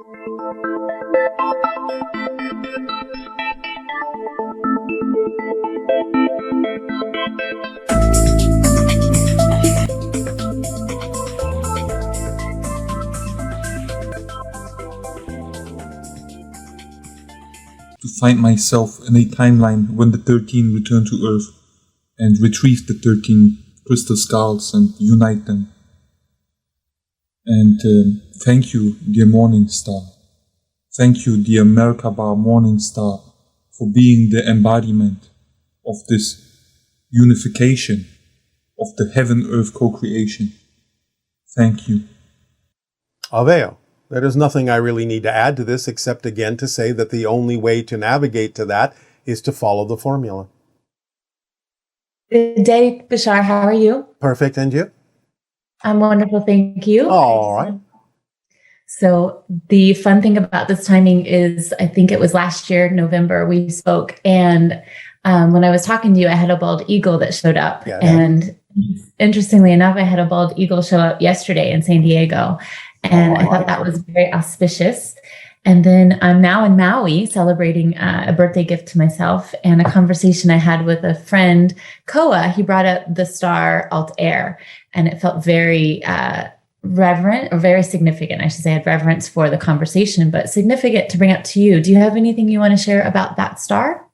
To find myself in a timeline when the 13 return to Earth and retrieve the 13 crystal skulls and unite them. And thank you, dear Morning Star. Thank you, dear Merkaba Morning Star, for being the embodiment of this unification of the heaven-earth co-creation. Thank you. Aveo. There is nothing I really need to add to this except again to say that the only way to navigate to that is to follow the formula. Good day, Bashar. How are you? Perfect. And you? I'm wonderful. Thank you. All right. So the fun thing about this timing is I think it was last year, November, we spoke. And when I was talking to you, I had a bald eagle that showed up. Yeah, and interestingly enough, I had a bald eagle show up yesterday in San Diego. And I thought that was very auspicious. And then I'm now in Maui celebrating a birthday gift to myself, and a conversation I had with a friend, Koa. He brought up the star Altair, and it felt very reverent, or very significant. I should say I had reverence for the conversation, but significant to bring up to you. Do you have anything you want to share about that star?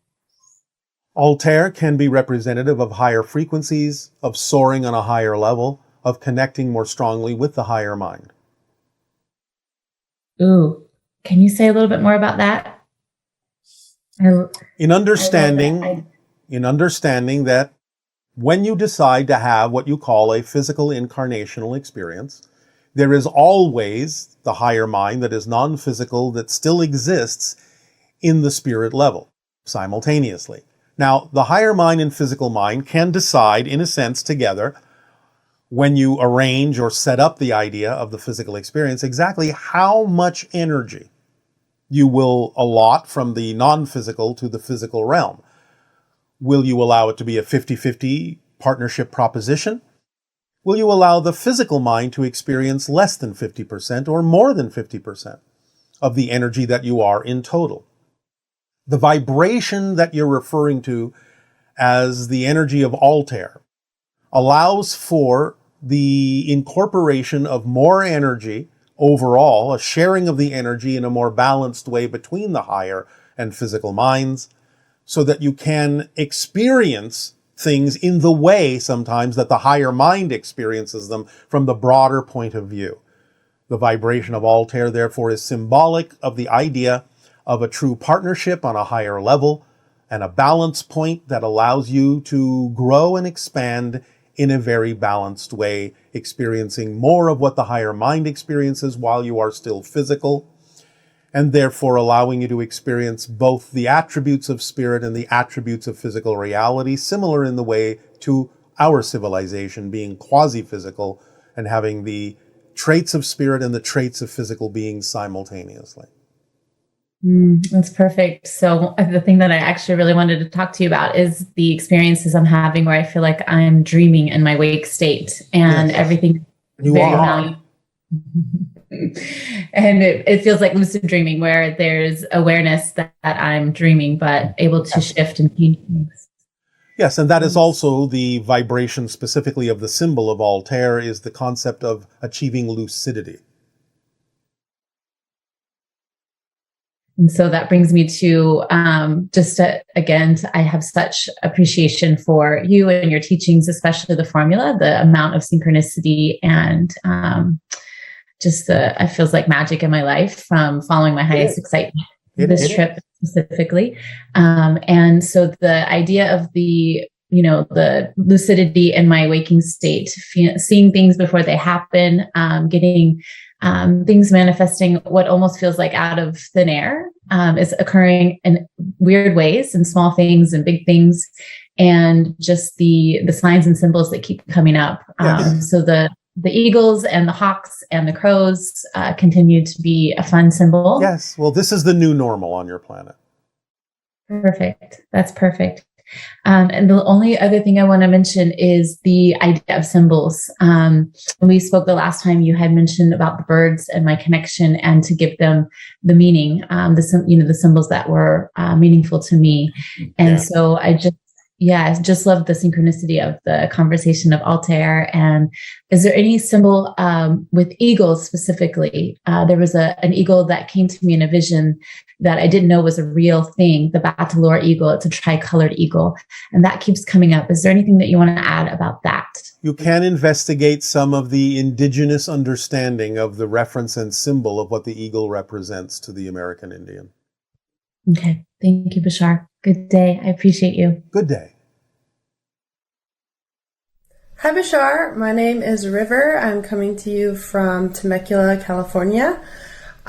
Altair can be representative of higher frequencies, of soaring on a higher level, of connecting more strongly with the higher mind. Ooh, can you say a little bit more about that? In understanding that when you decide to have what you call a physical incarnational experience, there is always the higher mind that is non-physical that still exists in the spirit level simultaneously. Now, the higher mind and physical mind can decide, in a sense, together, when you arrange or set up the idea of the physical experience, exactly how much energy you will allot from the non-physical to the physical realm. Will you allow it to be a 50-50 partnership proposition? Will you allow the physical mind to experience less than 50% or more than 50% of the energy that you are in total? The vibration that you're referring to as the energy of Altair allows for the incorporation of more energy overall, a sharing of the energy in a more balanced way between the higher and physical minds, so that you can experience things in the way sometimes that the higher mind experiences them from the broader point of view. The vibration of Altair, therefore, is symbolic of the idea of a true partnership on a higher level and a balance point that allows you to grow and expand in a very balanced way, experiencing more of what the higher mind experiences while you are still physical, and therefore allowing you to experience both the attributes of spirit and the attributes of physical reality, similar in the way to our civilization being quasi-physical and having the traits of spirit and the traits of physical beings simultaneously. That's perfect. So the thing that I actually really wanted to talk to you about is the experiences I'm having where I feel like I'm dreaming in my wake state and everything you very are. valuable. And it feels like lucid dreaming, where there's awareness that I'm dreaming, but able to shift and change things. Yes, and that is also the vibration specifically of the symbol of Altair, is the concept of achieving lucidity. And so that brings me to I have such appreciation for you and your teachings, especially the formula, the amount of synchronicity and it feels like magic in my life from following my highest excitement this trip specifically. And so the idea of the lucidity in my waking state, seeing things before they happen, getting things manifesting what almost feels like out of thin air, is occurring in weird ways, in small things and big things, and just the signs and symbols that keep coming up. So the eagles and the hawks and the crows continue to be a fun symbol. Yes, well, this is the new normal on your planet. Perfect. That's perfect. And the only other thing I want to mention is the idea of symbols. When we spoke the last time, you had mentioned about the birds and my connection, and to give them the meaning, the symbols that were meaningful to me. And so I just love the synchronicity of the conversation of Altair. And is there any symbol with eagles specifically? There was an eagle that came to me in a vision that I didn't know was a real thing, the Batalor eagle. It's a tricolored eagle, and that keeps coming up. Is there anything that you want to add about that? You can investigate some of the indigenous understanding of the reference and symbol of what the eagle represents to the American Indian. Okay. Thank you, Bashar. Good day. I appreciate you. Good day. Hi, Bashar. My name is River. I'm coming to you from Temecula, California.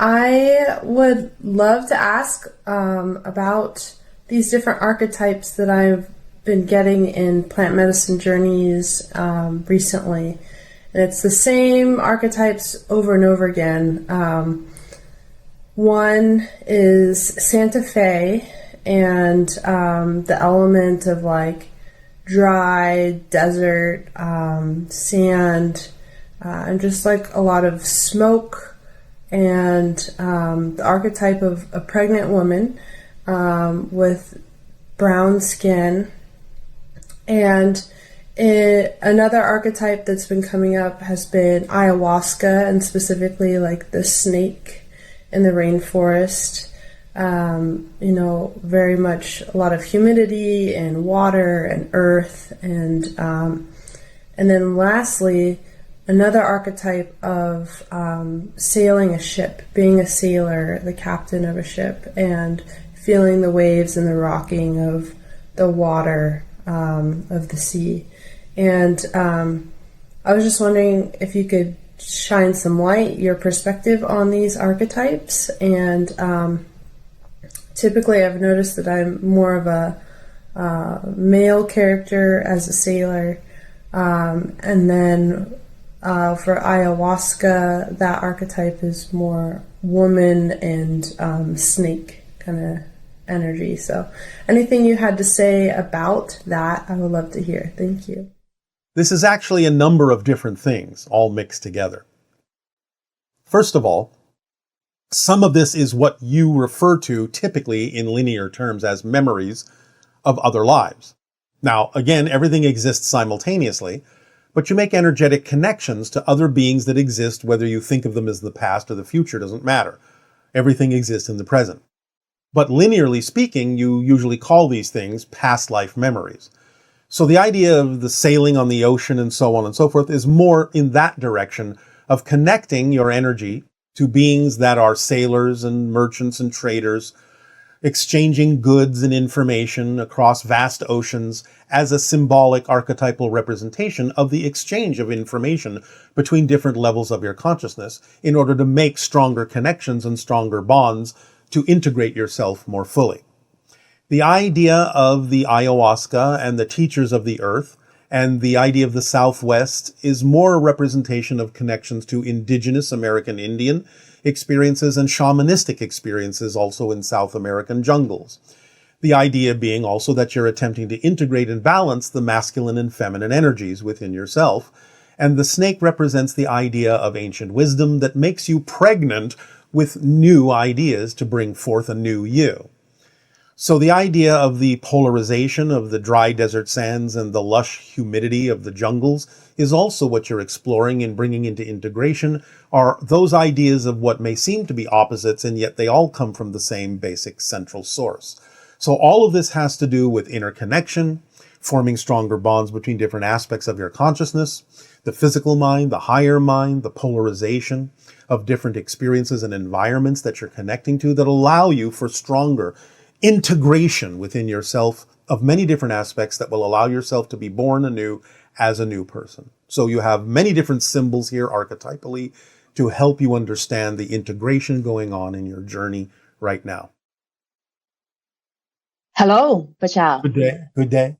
I would love to ask about these different archetypes that I've been getting in plant medicine journeys recently. And it's the same archetypes over and over again. One is Santa Fe, and the element of like dry desert, sand, and just like a lot of smoke, and the archetype of a pregnant woman with brown skin. And another archetype that's been coming up has been ayahuasca, and specifically like the snake in the rainforest. Very much a lot of humidity and water and earth, and then lastly, another archetype of sailing a ship, being a sailor, the captain of a ship, and feeling the waves and the rocking of the water of the sea. And I was just wondering if you could shine some light, your perspective on these archetypes. And typically I've noticed that I'm more of a male character as a sailor, and then for ayahuasca, that archetype is more woman and snake kind of energy. So anything you had to say about that, I would love to hear. Thank you. This is actually a number of different things all mixed together. First of all, some of this is what you refer to typically in linear terms as memories of other lives. Now, again, everything exists simultaneously, but you make energetic connections to other beings that exist, whether you think of them as the past or the future, doesn't matter. Everything exists in the present. But linearly speaking, you usually call these things past life memories. So the idea of the sailing on the ocean and so on and so forth is more in that direction of connecting your energy to beings that are sailors and merchants and traders, exchanging goods and information across vast oceans as a symbolic archetypal representation of the exchange of information between different levels of your consciousness in order to make stronger connections and stronger bonds to integrate yourself more fully. The idea of the ayahuasca and the teachers of the earth and the idea of the Southwest is more a representation of connections to indigenous American Indian experiences and shamanistic experiences also in South American jungles. The idea being also that you're attempting to integrate and balance the masculine and feminine energies within yourself. And the snake represents the idea of ancient wisdom that makes you pregnant with new ideas to bring forth a new you. So the idea of the polarization of the dry desert sands and the lush humidity of the jungles is also what you're exploring and bringing into integration, are those ideas of what may seem to be opposites, and yet they all come from the same basic central source. So all of this has to do with interconnection, forming stronger bonds between different aspects of your consciousness, the physical mind, the higher mind, the polarization of different experiences and environments that you're connecting to that allow you for stronger integration within yourself of many different aspects that will allow yourself to be born anew as a new person. So you have many different symbols here archetypally to help you understand the integration going on in your journey right now. Hello, Bashar. Good day. Good day.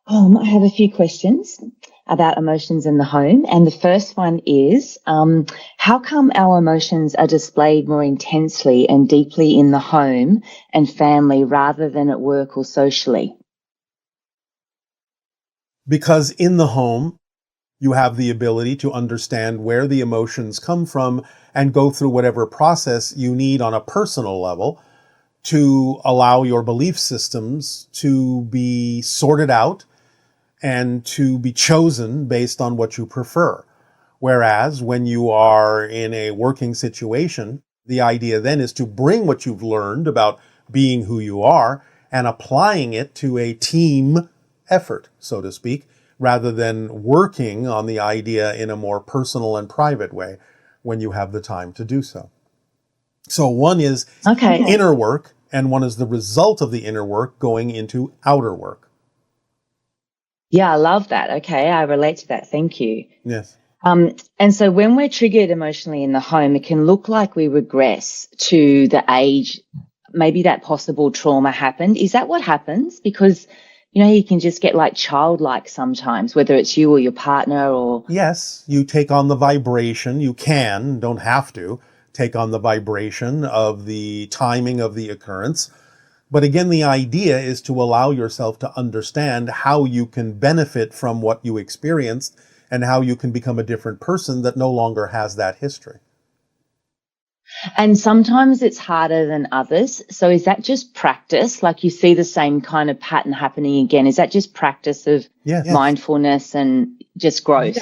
I have a few questions about emotions in the home. And the first one is, how come our emotions are displayed more intensely and deeply in the home and family rather than at work or socially? Because in the home, you have the ability to understand where the emotions come from and go through whatever process you need on a personal level to allow your belief systems to be sorted out and to be chosen based on what you prefer. Whereas when you are in a working situation, the idea then is to bring what you've learned about being who you are and applying it to a team effort, so to speak, rather than working on the idea in a more personal and private way when you have the time to do so. So one is inner work, and one is the result of the inner work going into outer work. Yeah, I love that. Okay, I relate to that. Thank you. Yes. And so when we're triggered emotionally in the home, it can look like we regress to the age, maybe that possible trauma happened. Is that what happens? Because, you know, you can just get like childlike sometimes, whether it's you or your partner or... Yes, you take on the vibration. You can, don't have to, take on the vibration of the timing of the occurrence. But again, the idea is to allow yourself to understand how you can benefit from what you experienced and how you can become a different person that no longer has that history. And sometimes it's harder than others. So is that just practice? Like you see the same kind of pattern happening again. Is that just practice of mindfulness and just growth?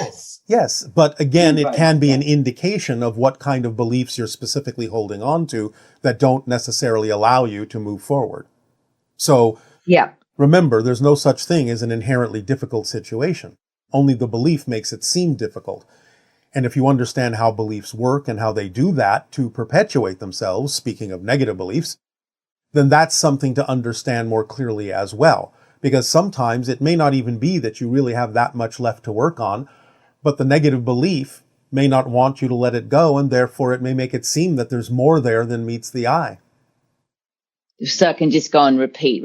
Yes. But again, it can be an indication of what kind of beliefs you're specifically holding on to that don't necessarily allow you to move forward. So remember, there's no such thing as an inherently difficult situation. Only the belief makes it seem difficult. And if you understand how beliefs work and how they do that to perpetuate themselves, speaking of negative beliefs, then that's something to understand more clearly as well. Because sometimes it may not even be that you really have that much left to work on, but the negative belief may not want you to let it go, and therefore it may make it seem that there's more there than meets the eye. So it can just go and repeat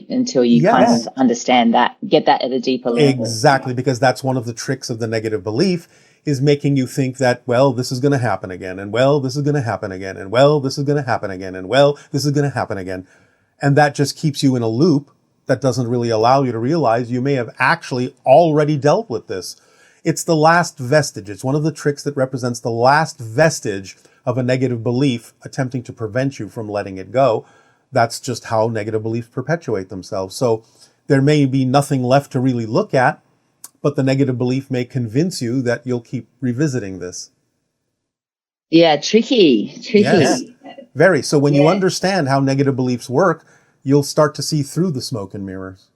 until you kind of understand that, get that at a deeper level. Exactly, because that's one of the tricks of the negative belief, is making you think that, well, this is going to happen again, and well, this is going to happen again, and well, this is going to happen again, and well, this is going to happen again. And that just keeps you in a loop that doesn't really allow you to realize you may have actually already dealt with this. It's the last vestige. It's one of the tricks that represents the last vestige of a negative belief attempting to prevent you from letting it go. That's just how negative beliefs perpetuate themselves. So there may be nothing left to really look at, but the negative belief may convince you that you'll keep revisiting this. Yeah, tricky. Yes, very. So when you understand how negative beliefs work, you'll start to see through the smoke and mirrors.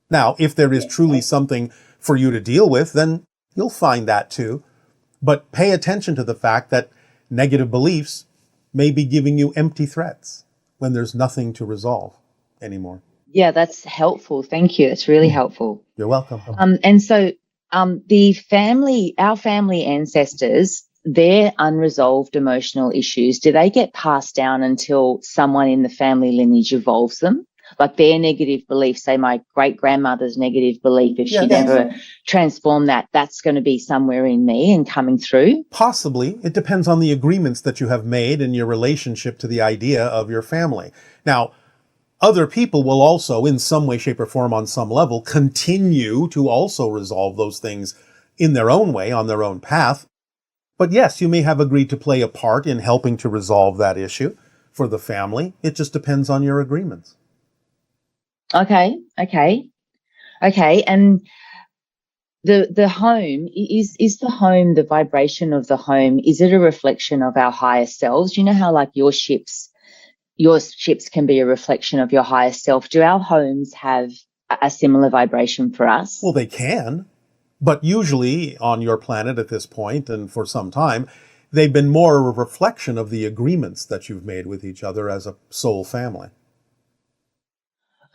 Now, if there is truly something for you to deal with, then you'll find that too. But pay attention to the fact that negative beliefs may be giving you empty threats when there's nothing to resolve anymore. Yeah, that's helpful. Thank you. That's really helpful. You're welcome. And so our family ancestors, their unresolved emotional issues, do they get passed down until someone in the family lineage evolves them? Like their negative beliefs, say my great-grandmother's negative belief, if she never transformed that, that's going to be somewhere in me and coming through? Possibly. It depends on the agreements that you have made in your relationship to the idea of your family. Now, other people will also, in some way, shape, or form, on some level, continue to also resolve those things in their own way, on their own path. But yes, you may have agreed to play a part in helping to resolve that issue for the family. It just depends on your agreements. Okay. And the home, is the home, the vibration of the home, is it a reflection of our higher selves? You know how like your ships can be a reflection of your higher self. Do our homes have a similar vibration for us? Well, they can, but usually on your planet at this point and for some time, they've been more a reflection of the agreements that you've made with each other as a soul family.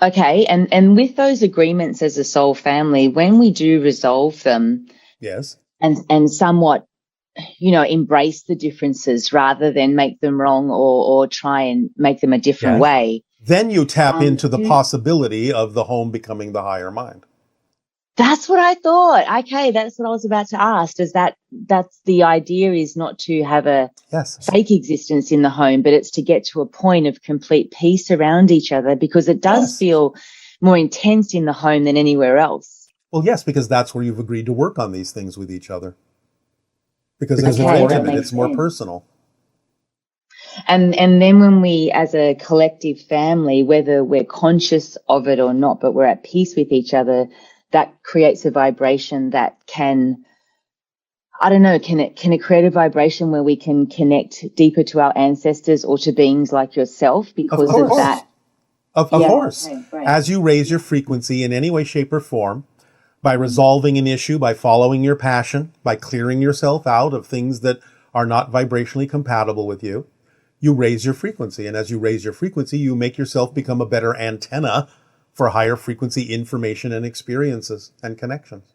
Okay, and with those agreements as a soul family, when we do resolve them, yes, and somewhat, embrace the differences rather than make them wrong or try and make them a different way, then you tap into the possibility of the home becoming the higher mind. That's what I thought. Okay, that's what I was about to ask. That's the idea, is not to have a fake existence in the home, but it's to get to a point of complete peace around each other, because it does feel more intense in the home than anywhere else. Well, yes, because that's where you've agreed to work on these things with each other. Because it's Okay, more that intimate, makes it's more sense. personal. And then when we, as a collective family, whether we're conscious of it or not, but we're at peace with each other, that creates a vibration that can, I don't know, can it create a vibration where we can connect deeper to our ancestors or to beings like yourself because of that? Of Yeah, course. okay, right. As you raise your frequency in any way, shape, or form, by resolving an issue, by following your passion, by clearing yourself out of things that are not vibrationally compatible with you, you raise your frequency. And as you raise your frequency, you make yourself become a better antenna for higher frequency information and experiences and connections.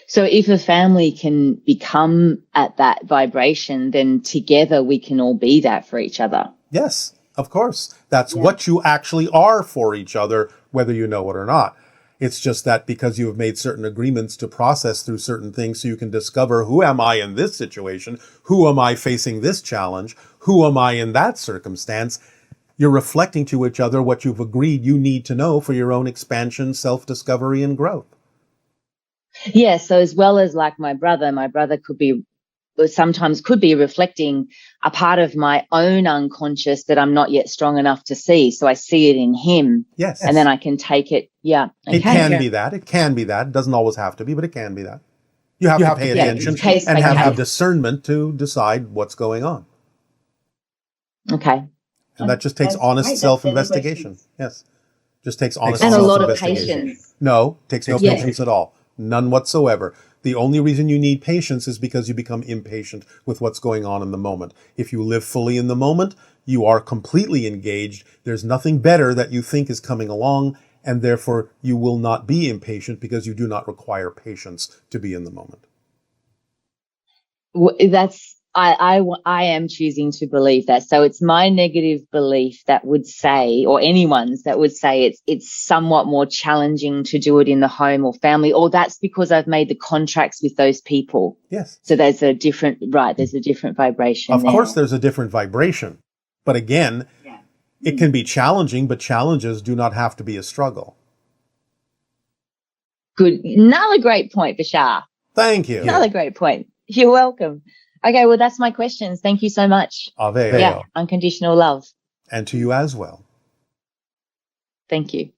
So if a family can become at that vibration, then together we can all be that for each other. Yes, of course. That's what you actually are for each other, whether you know it or not. It's just that because you have made certain agreements to process through certain things so you can discover, who am I in this situation? Who am I facing this challenge? Who am I in that circumstance? You're reflecting to each other what you've agreed you need to know for your own expansion, self-discovery, and growth. Yeah, so as well as like my brother sometimes could be reflecting a part of my own unconscious that I'm not yet strong enough to see. So I see it in him. Yes. And then I can take it. Yeah. Okay. It can be that. It can be that. It doesn't always have to be, but it can be that. You have to pay attention case and by have the case. discernment to decide what's going on. Okay. And that just takes honest self-investigation. Yes. Just takes honest And a lot of self-investigation. patience. No, takes no patience at all. None whatsoever. The only reason you need patience is because you become impatient with what's going on in the moment. If you live fully in the moment, you are completely engaged. There's nothing better that you think is coming along, and therefore you will not be impatient because you do not require patience to be in the moment. I am choosing to believe that. So it's my negative belief that would say, or anyone's that would say it's somewhat more challenging to do it in the home or family, or that's because I've made the contracts with those people. Yes. So there's a different vibration. Of course there's a different vibration. But again, it can be challenging, but challenges do not have to be a struggle. Good. Another great point, Bashar. Thank you. Another great point. You're welcome. Okay, well, that's my questions. Thank you so much. Aveo. Yeah, unconditional love. And to you as well. Thank you.